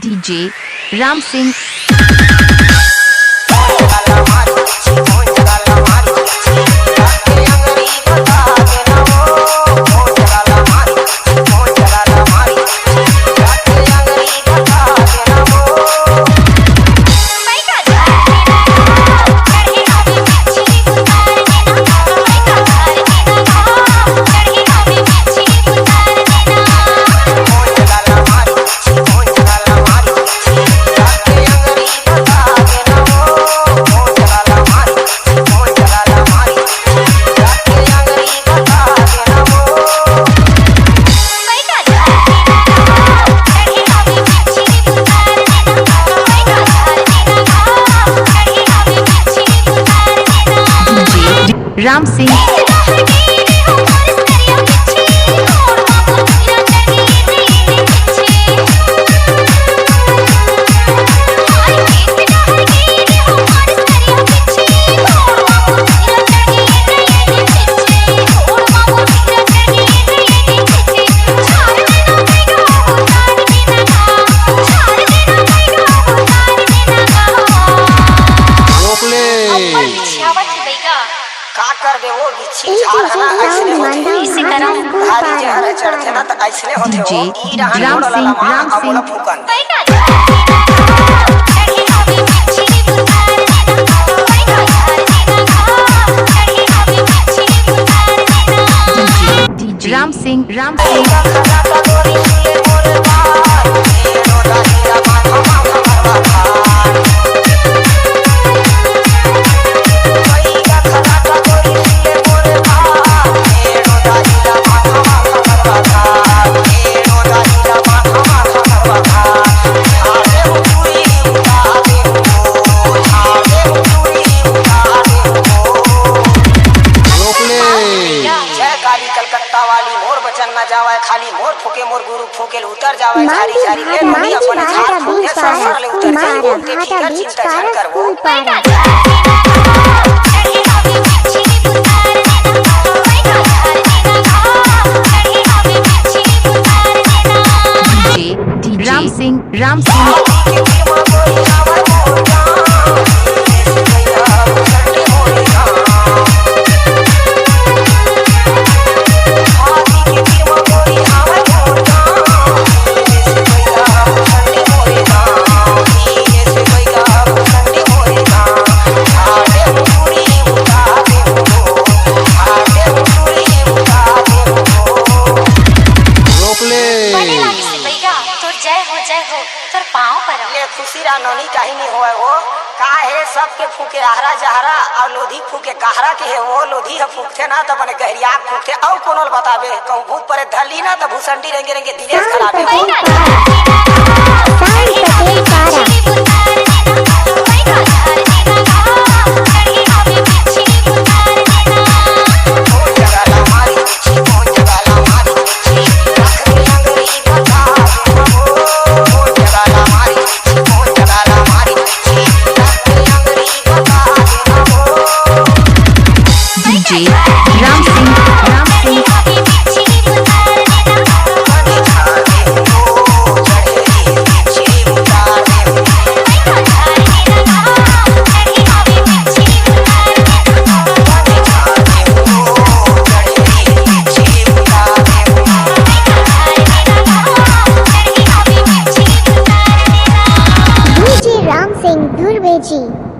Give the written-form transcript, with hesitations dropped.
DJ Ramsingh. Ramsingh. का कर दे वो बिच्छी झाड़ है ना ऐसने होते इसी तरह भारी जहर चढ़ते ना तो ऐसने होते हो ई रहा मोड़ लला मां अब बोला फूकन Ramsingh. कलकत्ता वाली मोर बचन न जावे खाली मोर फूके मोर गुरु फूके उतर जावे झारी झारी ले नदी अपन झाड़ फूके सर ले उतर जाई बोलते फिकर चिंता जान करबो Ramsingh. खुशी रानोनी कहीं नहीं होए वो का है सबके फूके आहरा जहरा और लोधी फूके गहरा के है वो लोधी है फूकते ना तो बने गहरिया फूकते और कोनल बताबे कहूं भूत परे धली ना तो भूसंडी रेंगे रेंगे दिनेश खराबे ramsingh dhurve ji